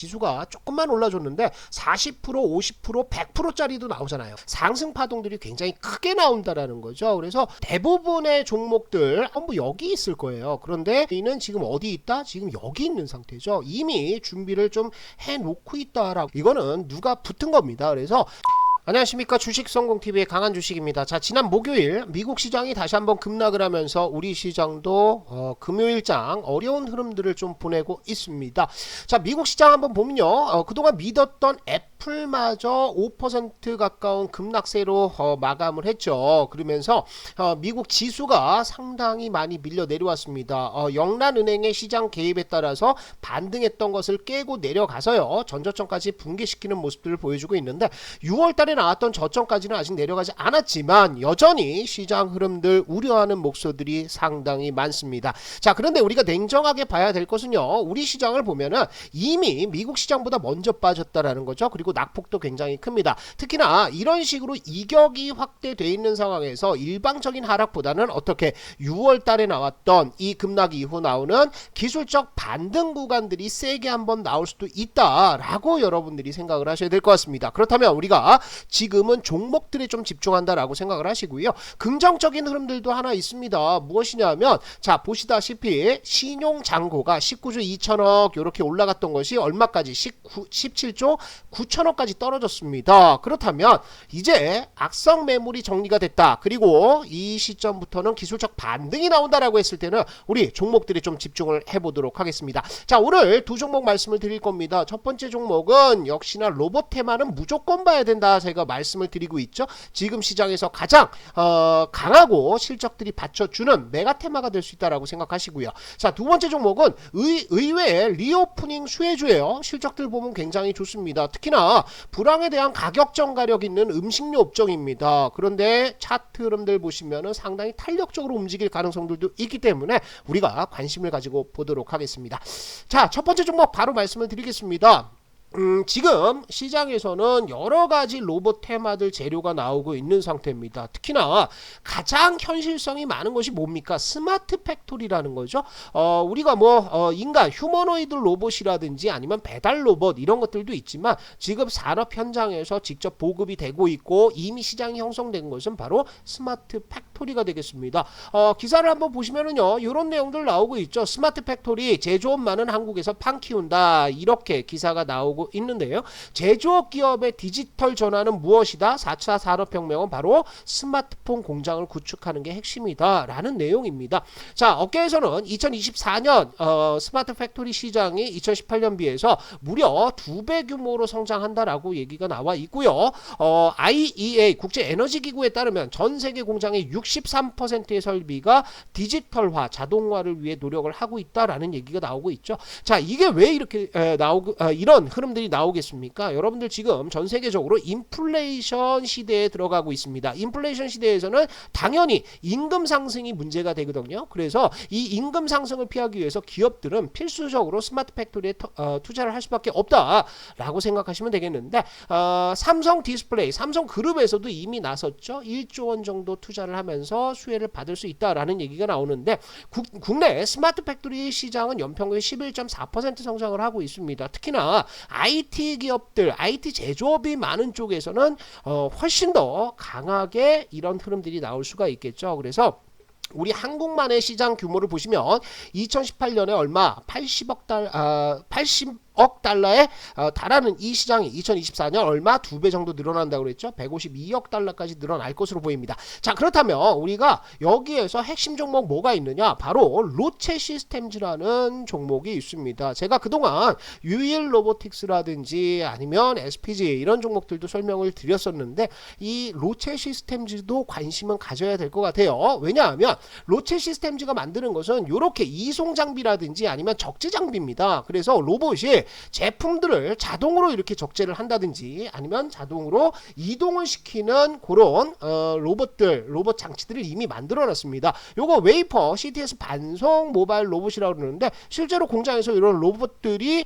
지수가 조금만 올라줬는데 40%, 50%, 100%짜리도 나오잖아요. 상승 파동들이 굉장히 크게 나온다라는 거죠. 그래서 대부분의 종목들 전부 여기 있을 거예요. 그런데 이는 지금 어디 있다? 지금 여기 있는 상태죠. 이미 준비를 좀 해놓고 있다라고. 이거는 누가 붙은 겁니다. 그래서 안녕하십니까, 주식성공TV의 강한주식입니다. 자, 지난 목요일 미국 시장이 다시 한번 급락을 하면서 우리 시장도 금요일장 어려운 흐름들을 좀 보내고 있습니다. 자, 미국 시장 한번 보면요, 그동안 믿었던 애플마저 5% 가까운 급락세로 마감을 했죠. 그러면서 미국 지수가 상당히 많이 밀려 내려왔습니다. 영란은행의 시장 개입에 따라서 반등했던 것을 깨고 내려가서요, 전저점까지 붕괴시키는 모습들을 보여주고 있는데, 6월달에 나왔던 저점까지는 아직 내려가지 않았지만 여전히 시장 흐름들 우려하는 목소리들이 상당히 많습니다. 자, 그런데 우리가 냉정하게 봐야 될 것은요, 우리 시장을 보면은 이미 미국 시장보다 먼저 빠졌다라는 거죠. 그리고 낙폭도 굉장히 큽니다. 특히나 이런 식으로 이격이 확대되어 있는 상황에서 일방적인 하락보다는 어떻게 6월 달에 나왔던 이 급락 이후 나오는 기술적 반등 구간들이 세게 한번 나올 수도 있다라고 여러분들이 생각을 하셔야 될 것 같습니다. 그렇다면 우리가 지금은 종목들에 좀 집중한다라고 생각을 하시고요. 긍정적인 흐름들도 하나 있습니다. 무엇이냐면, 자, 보시다시피 신용잔고가 19조 2천억 이렇게 올라갔던 것이 얼마까지 17조 9천억까지 떨어졌습니다. 그렇다면 이제 악성 매물이 정리가 됐다. 그리고 이 시점부터는 기술적 반등이 나온다라고 했을 때는 우리 종목들에 좀 집중을 해보도록 하겠습니다. 자, 오늘 두 종목 말씀을 드릴 겁니다. 첫 번째 종목은 역시나 로봇 테마는 무조건 봐야 된다, 제가 말씀을 드리고 있죠. 지금 시장에서 가장 강하고 실적들이 받쳐주는 메가테마가 될 수 있다라고 생각하시고요. 자, 두 번째 종목은 의외의 리오프닝 수혜주예요. 실적들 보면 굉장히 좋습니다. 특히나 불황에 대한 가격 전가력 있는 음식료 업종입니다. 그런데 차트 흐름들 보시면은 상당히 탄력적으로 움직일 가능성들도 있기 때문에 우리가 관심을 가지고 보도록 하겠습니다. 자, 첫 번째 종목 바로 말씀을 드리겠습니다. 지금 시장에서는 여러가지 로봇 테마들 재료가 나오고 있는 상태입니다. 특히나 가장 현실성이 많은 것이 뭡니까? 스마트 팩토리라는 거죠. 우리가 인간 휴머노이드 로봇이라든지 아니면 배달 로봇 이런 것들도 있지만 지금 산업 현장에서 직접 보급이 되고 있고 이미 시장이 형성된 것은 바로 스마트 팩토리가 되겠습니다. 기사를 한번 보시면은요, 이런 내용들 나오고 있죠. 스마트 팩토리, 제조업 많은 한국에서 판 키운다, 이렇게 기사가 나오고 있는데요. 제조업 기업의 디지털 전환은 무엇이다? 4차 산업혁명은 바로 스마트폰 공장을 구축하는 게 핵심이다 라는 내용입니다. 자, 업계에서는 2024년 스마트 팩토리 시장이 2018년 비해서 무려 2배 규모로 성장한다라고 얘기가 나와 있고요. IEA 국제에너지기구에 따르면 전 세계 공장의 63%의 설비가 디지털화, 자동화를 위해 노력을 하고 있다라는 얘기가 나오고 있죠. 자, 이게 왜 이렇게 이런 흐름들이 나오겠습니까? 여러분들 지금 전 세계적으로 인플레이션 시대에 들어가고 있습니다. 인플레이션 시대에서는 당연히 임금 상승이 문제가 되거든요. 그래서 이 임금 상승을 피하기 위해서 기업들은 필수적으로 스마트 팩토리에 투자를 할 수밖에 없다라고 생각하시면 되겠는데, 삼성 디스플레이, 삼성 그룹에서도 이미 나섰죠. 1조 원 정도 투자를 하면서 수혜를 받을 수 있다라는 얘기가 나오는데, 국내 스마트 팩토리 시장은 연평균 11.4% 성장을 하고 있습니다. 특히나 IT 기업들, IT 제조업이 많은 쪽에서는 훨씬 더 강하게 이런 흐름들이 나올 수가 있겠죠. 그래서 우리 한국만의 시장 규모를 보시면 2018년에 얼마 80억 달러에 달하는 이 시장이 2024년 얼마 2배 정도 늘어난다고 그랬죠. 152억 달러까지 늘어날 것으로 보입니다. 자, 그렇다면 우리가 여기에서 핵심 종목 뭐가 있느냐? 바로 로체 시스템즈라는 종목이 있습니다. 제가 그동안 유일 로보틱스라든지 아니면 SPG 이런 종목들도 설명을 드렸었는데, 이 로체 시스템즈도 관심은 가져야 될 것 같아요. 왜냐하면 로체 시스템즈가 만드는 것은 이렇게 이송 장비라든지 아니면 적재 장비입니다. 그래서 로봇이 제품들을 자동으로 이렇게 적재를 한다든지 아니면 자동으로 이동을 시키는 그런 로봇 장치들을 이미 만들어 놨습니다. 요거 웨이퍼 CTS 반송 모바일 로봇이라고 그러는데, 실제로 공장에서 이런 로봇들이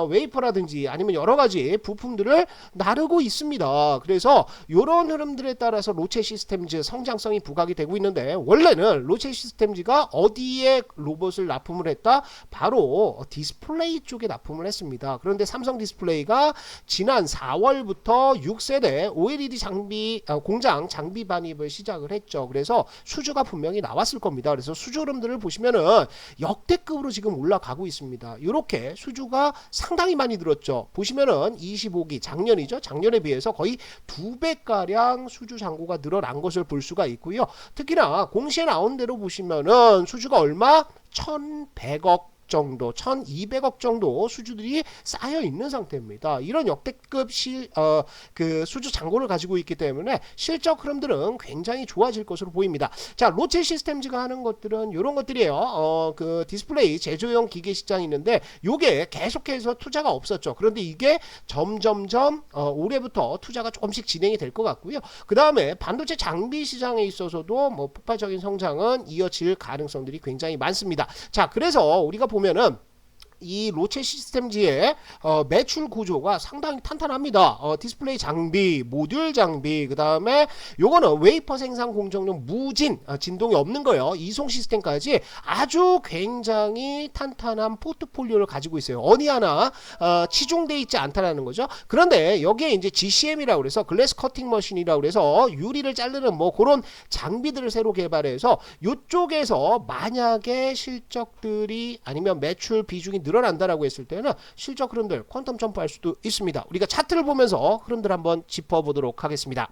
웨이퍼라든지 아니면 여러 가지 부품들을 나르고 있습니다. 그래서 이런 흐름들에 따라서 로체 시스템즈 성장성이 부각이 되고 있는데, 원래는 로체 시스템즈가 어디에 로봇을 납품을 했다? 바로 디스플레이 쪽에 납품을 했습니다. 그런데 삼성 디스플레이가 지난 4월부터 6세대 OLED 장비 공장 장비 반입을 시작을 했죠. 그래서 수주가 분명히 나왔을 겁니다. 그래서 수주 흐름들을 보시면은 역대급으로 지금 올라가고 있습니다. 이렇게 수주가 상당히 많이 늘었죠. 보시면은 25기 작년이죠. 작년에 비해서 거의 2배가량 수주 잔고가 늘어난 것을 볼 수가 있고요. 특히나 공시에 나온 대로 보시면은 수주가 얼마? 1100억 정도, 1200억 정도 수주들이 쌓여 있는 상태입니다. 이런 역대급 그 수주 잔고를 가지고 있기 때문에 실적 흐름들은 굉장히 좋아질 것으로 보입니다. 자, 롯데 시스템즈가 하는 것들은 이런 것들이에요. 그 디스플레이 제조용 기계 시장이 있는데 요게 계속해서 투자가 없었죠. 그런데 이게 점점점 올해부터 투자가 조금씩 진행이 될 것 같고요. 그 다음에 반도체 장비 시장에 있어서도 뭐 폭발적인 성장은 이어질 가능성들이 굉장히 많습니다. 자, 그래서 우리가 보면은 이 롯데 시스템즈의 매출 구조가 상당히 탄탄합니다. 디스플레이 장비, 모듈 장비, 그 다음에 요거는 웨이퍼 생산 공정용 무진, 진동이 없는 거예요. 이송 시스템까지 아주 굉장히 탄탄한 포트폴리오를 가지고 있어요. 어디 하나 치중되어 있지 않다라는 거죠. 그런데 여기에 이제 GCM이라고 그래서 글래스 커팅 머신이라고 그래서 유리를 자르는 뭐 그런 장비들을 새로 개발해서 이쪽에서 만약에 실적들이 아니면 매출 비중이 늘어난다라고 했을 때는 실적 흐름들 퀀텀 점프할 수도 있습니다. 우리가 차트를 보면서 흐름들 한번 짚어보도록 하겠습니다.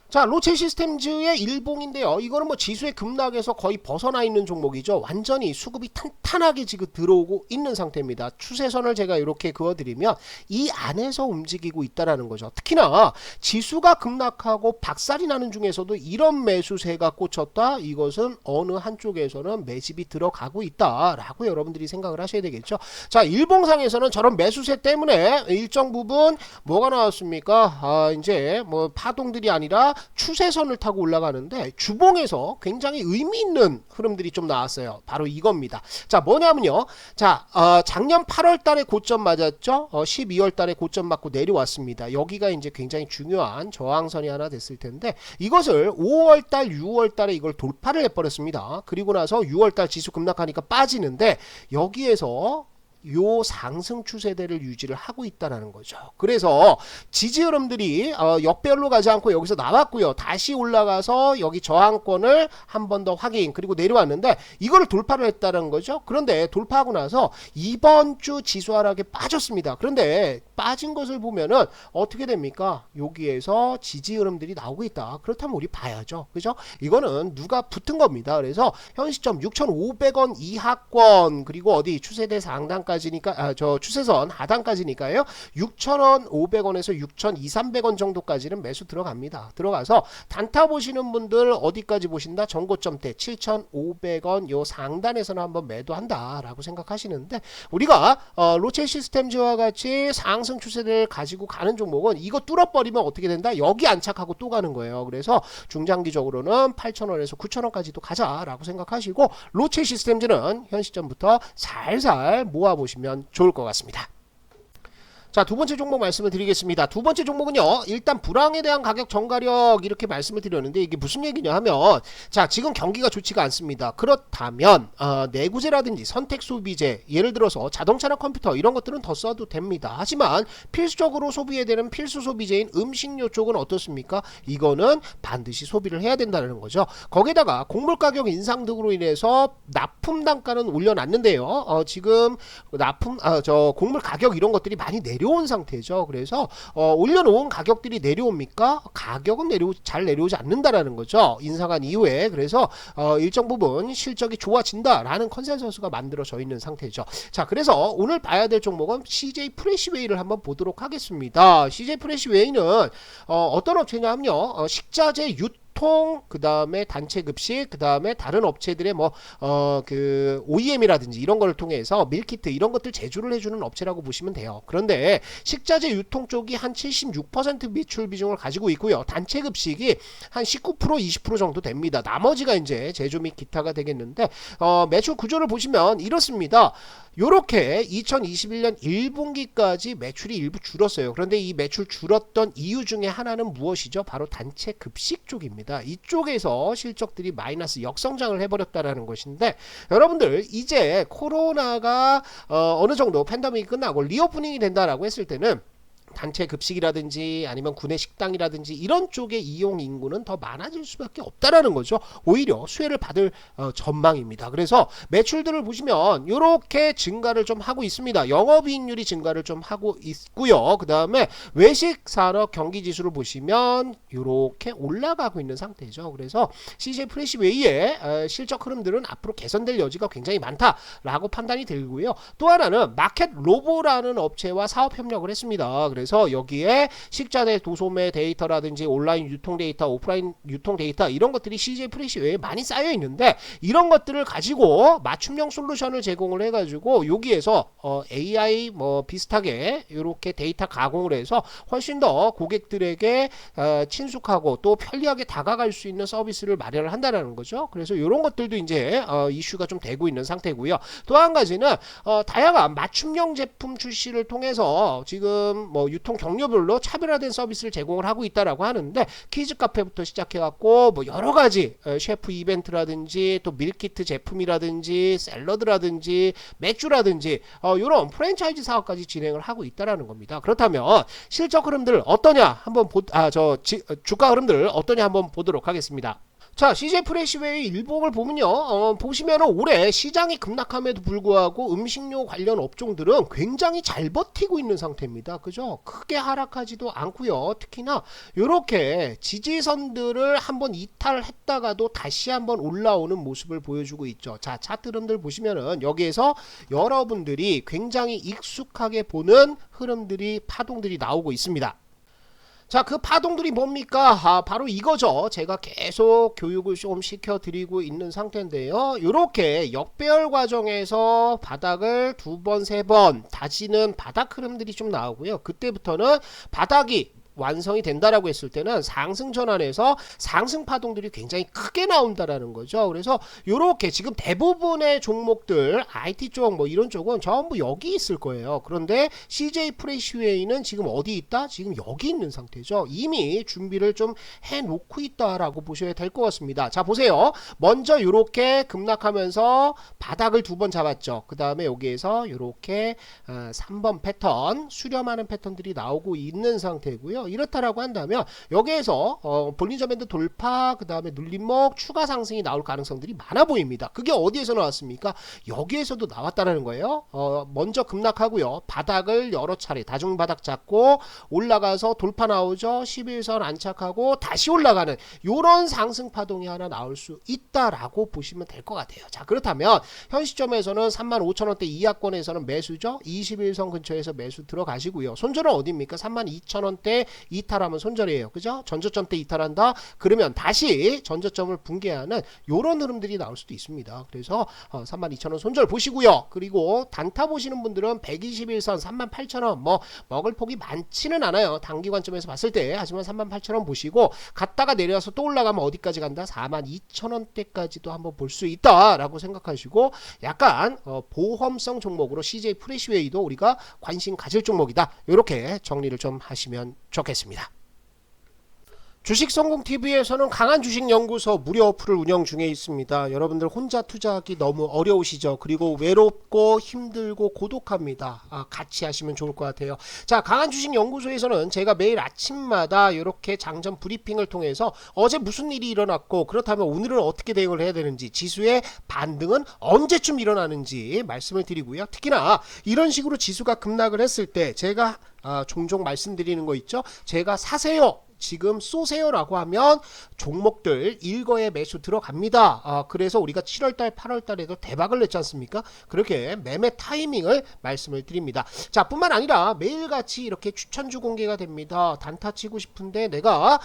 자, 롯데 시스템즈의 일봉인데요. 이거는 뭐 지수의 급락에서 거의 벗어나 있는 종목이죠. 완전히 수급이 탄탄하게 지금 들어오고 있는 상태입니다. 추세선을 제가 이렇게 그어드리면 이 안에서 움직이고 있다라는 거죠. 특히나 지수가 급락하고 박살이 나는 중에서도 이런 매수세가 꽂혔다. 이것은 어느 한쪽에서는 매집이 들어가고 있다라고 여러분들이 생각을 하셔야 되겠죠. 자, 일봉상에서는 저런 매수세 때문에 일정 부분 뭐가 나왔습니까? 이제 뭐 파동들이 아니라 추세선을 타고 올라가는데 주봉에서 굉장히 의미 있는 흐름들이 좀 나왔어요. 바로 이겁니다. 자, 뭐냐면요. 자, 작년 8월 달에 고점 맞았죠. 12월 달에 고점 맞고 내려왔습니다. 여기가 이제 굉장히 중요한 저항선이 하나 됐을 텐데 이것을 5월 달, 6월 달에 이걸 돌파를 해버렸습니다. 그리고 나서 6월 달 지수 급락하니까 빠지는데 여기에서 요 상승 추세대를 유지를 하고 있다는 거죠. 그래서 지지 흐름들이 역별로 가지 않고 여기서 나왔고요. 다시 올라가서 여기 저항권을 한 번 더 확인, 그리고 내려왔는데 이거를 돌파를 했다는 거죠. 그런데 돌파하고 나서 이번 주 지수 하락에 빠졌습니다. 그런데 빠진 것을 보면은 어떻게 됩니까? 여기에서 지지 흐름들이 나오고 있다. 그렇다면 우리 봐야죠. 그죠? 이거는 누가 붙은 겁니다. 그래서 현 시점 6,500원 이하권, 그리고 어디 추세대 상단까지니까 저 추세선 하단까지니까요. 6,500원에서 6,200~300원 정도까지는 매수 들어갑니다. 들어가서 단타 보시는 분들 어디까지 보신다? 전고점대 7,500원 요 상단에서는 한번 매도한다라고 생각하시는데 우리가 롯데 시스템즈와 같이 상승 추세를 가지고 가는 종목은 이거 뚫어버리면 어떻게 된다? 여기 안착하고 또 가는 거예요. 그래서 중장기적으로는 8,000원에서 9,000원까지도 가자라고 생각하시고 롯데 시스템즈는 현 시점부터 살살 모아보시면 좋을 것 같습니다. 자, 두 번째 종목 말씀을 드리겠습니다. 두 번째 종목은요, 일단 불황에 대한 가격 정가력 이렇게 말씀을 드렸는데 이게 무슨 얘기냐 하면, 자, 지금 경기가 좋지가 않습니다. 그렇다면 내구재라든지 선택 소비재, 예를 들어서 자동차나 컴퓨터 이런 것들은 더 써도 됩니다. 하지만 필수적으로 소비해야 되는 필수 소비재인 음식료 쪽은 어떻습니까? 이거는 반드시 소비를 해야 된다는 거죠. 거기다가 곡물 가격 인상 등으로 인해서 납품 단가는 올려놨는데요. 지금 납품 곡물 가격 이런 것들이 많이 내려온 상태죠. 그래서 올려놓은 가격들이 내려옵니까? 가격은 잘 내려오지 않는다라는 거죠. 인상한 이후에. 그래서 일정 부분 실적이 좋아진다라는 컨센서스가 만들어져 있는 상태죠. 자, 그래서 오늘 봐야 될 종목은 CJ 프레시웨이를 한번 보도록 하겠습니다. CJ 프레시웨이는 어떤 업체냐면요, 식자재 그 다음에 단체 급식, 그 다음에 다른 업체들의 그 OEM이라든지 이런 걸 통해서 밀키트 이런 것들 제조를 해주는 업체라고 보시면 돼요. 그런데 식자재 유통 쪽이 한 76% 매출 비중을 가지고 있고요. 단체 급식이 한 19%, 20% 정도 됩니다. 나머지가 이제 제조 및 기타가 되겠는데 매출 구조를 보시면 이렇습니다. 요렇게 2021년 1분기까지 매출이 일부 줄었어요. 그런데 이 매출 줄었던 이유 중에 하나는 무엇이죠? 바로 단체 급식 쪽입니다. 겁니다. 이쪽에서 실적들이 마이너스 역성장을 해버렸다라는 것인데, 여러분들 이제 코로나가 어느 정도 팬데믹이 끝나고 리오프닝이 된다라고 했을 때는 단체 급식이라든지 아니면 구내 식당이라든지 이런 쪽의 이용 인구는 더 많아질 수밖에 없다라는 거죠. 오히려 수혜를 받을 전망입니다. 그래서 매출들을 보시면 이렇게 증가를 좀 하고 있습니다. 영업이익률이 증가를 좀 하고 있고요. 그 다음에 외식 산업 경기 지수를 보시면 이렇게 올라가고 있는 상태죠. 그래서 CJ 프레시웨이의 실적 흐름들은 앞으로 개선될 여지가 굉장히 많다라고 판단이 들고요. 또 하나는 마켓 로보라는 업체와 사업 협력을 했습니다. 그래서 여기에 식자재 도소매 데이터라든지 온라인 유통 데이터, 오프라인 유통 데이터 이런 것들이 CJ 프레시웨이에 많이 쌓여 있는데, 이런 것들을 가지고 맞춤형 솔루션을 제공을 해가지고 여기에서 AI 뭐 비슷하게 이렇게 데이터 가공을 해서 훨씬 더 고객들에게 친숙하고 또 편리하게 다가갈 수 있는 서비스를 마련을 한다는 거죠. 그래서 이런 것들도 이제 이슈가 좀 되고 있는 상태고요. 또 한 가지는 다양한 맞춤형 제품 출시를 통해서 지금 뭐 유통 경로별로 차별화된 서비스를 제공을 하고 있다라고 하는데, 키즈 카페부터 시작해갖고 뭐 여러 가지 셰프 이벤트라든지 또 밀키트 제품이라든지 샐러드라든지 맥주라든지 이런 프랜차이즈 사업까지 진행을 하고 있다라는 겁니다. 그렇다면 실적 흐름들 어떠냐 한번 주가 흐름들 어떠냐 한번 보도록 하겠습니다. 자, CJ 프레시웨이 일봉을 보면요, 보시면은 올해 시장이 급락함에도 불구하고 음식료 관련 업종들은 굉장히 잘 버티고 있는 상태입니다. 그죠? 크게 하락하지도 않고요. 특히나 이렇게 지지선들을 한번 이탈했다가도 다시 한번 올라오는 모습을 보여주고 있죠. 자, 차트 흐름들 보시면은 여기에서 여러분들이 굉장히 익숙하게 보는 흐름들이 파동들이 나오고 있습니다. 자, 그 파동들이 뭡니까? 바로 이거죠. 제가 계속 교육을 좀 시켜드리고 있는 상태인데요. 이렇게 역배열 과정에서 바닥을 두 번, 세 번 다지는 바닥 흐름들이 좀 나오고요. 그때부터는 바닥이 완성이 된다라고 했을 때는 상승 전환에서 상승 파동들이 굉장히 크게 나온다라는 거죠. 그래서 이렇게 지금 대부분의 종목들 IT 쪽 뭐 이런 쪽은 전부 여기 있을 거예요. 그런데 CJ 프레시웨이는 지금 어디 있다? 지금 여기 있는 상태죠. 이미 준비를 좀 해놓고 있다라고 보셔야 될 것 같습니다. 자, 보세요. 먼저 이렇게 급락하면서 바닥을 두 번 잡았죠. 그 다음에 여기에서 이렇게 3번 패턴 수렴하는 패턴들이 나오고 있는 상태고요. 이렇다라고 한다면 여기에서 볼린저 밴드 돌파, 그 다음에 눌림목 추가 상승이 나올 가능성들이 많아 보입니다. 그게 어디에서 나왔습니까? 여기에서도 나왔다라는 거예요. 먼저 급락하고요, 바닥을 여러 차례 다중바닥 잡고 올라가서 돌파 나오죠. 11선 안착하고 다시 올라가는 요런 상승 파동이 하나 나올 수 있다라고 보시면 될 것 같아요. 자, 그렇다면 현 시점에서는 35,000원대 이하권에서는 매수죠. 21선 근처에서 매수 들어가시고요. 손절은 어디입니까? 32,000원대 이탈하면 손절이에요. 그죠? 전저점 때 이탈한다? 그러면 다시 전저점을 붕괴하는 요런 흐름들이 나올 수도 있습니다. 그래서 32,000원 손절 보시고요. 그리고 단타 보시는 분들은 121선 38,000원 뭐 먹을 폭이 많지는 않아요. 단기 관점에서 봤을 때. 하지만 38,000원 보시고 갔다가 내려서 또 올라가면 어디까지 간다? 42,000원대까지도 한번 볼 수 있다라고 생각하시고, 약간 보험성 종목으로 CJ 프레시웨이도 우리가 관심 가질 종목이다. 이렇게 정리를 좀 하시면 좋겠습니다. 주식성공TV에서는 강한 주식연구소 무료 어플을 운영 중에 있습니다. 여러분들 혼자 투자하기 너무 어려우시죠? 그리고 외롭고 힘들고 고독합니다. 같이 하시면 좋을 것 같아요. 자, 강한 주식연구소에서는 제가 매일 아침마다 이렇게 장전 브리핑을 통해서 어제 무슨 일이 일어났고, 그렇다면 오늘은 어떻게 대응을 해야 되는지, 지수의 반등은 언제쯤 일어나는지 말씀을 드리고요. 특히나 이런 식으로 지수가 급락을 했을 때 제가 종종 말씀드리는 거 있죠? 제가 사세요, 지금 쏘세요라고 하면 종목들 일거에 매수 들어갑니다. 그래서 우리가 7월달 8월달에도 대박을 냈지 않습니까? 그렇게 매매 타이밍을 말씀을 드립니다. 자, 뿐만 아니라 매일같이 이렇게 추천주 공개가 됩니다. 단타 치고 싶은데 내가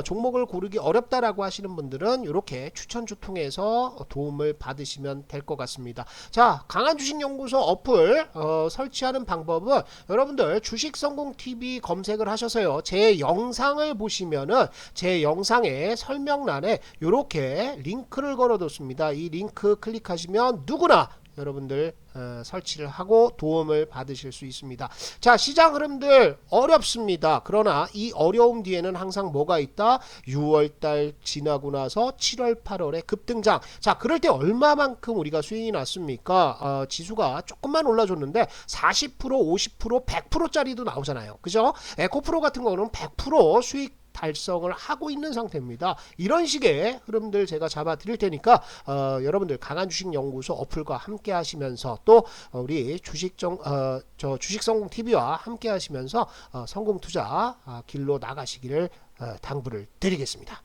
종목을 고르기 어렵다라고 하시는 분들은 이렇게 추천주 통해서 도움을 받으시면 될 것 같습니다. 자, 강한주식연구소 어플 설치하는 방법은 여러분들 주식성공TV 검색을 하셔서요, 제 영상을 보시면은 제 영상의 설명란에 이렇게 링크를 걸어뒀습니다. 이 링크 클릭하시면 누구나 여러분들 설치를 하고 도움을 받으실 수 있습니다. 자, 시장 흐름들 어렵습니다. 그러나 이 어려움 뒤에는 항상 뭐가 있다? 6월달 지나고 나서 7월 8월에 급등장. 자, 그럴 때 얼마만큼 우리가 수익이 났습니까? 지수가 조금만 올라줬는데 40% 50% 100%짜리도 나오잖아요. 그죠? 에코프로 같은 거는 100% 수익 달성을 하고 있는 상태입니다. 이런 식의 흐름들 제가 잡아 드릴 테니까 여러분들 강한주식연구소 어플과 함께 하시면서 또 우리 주식성공 TV와 함께 하시면서 성공 투자 길로 나가시기를 당부를 드리겠습니다.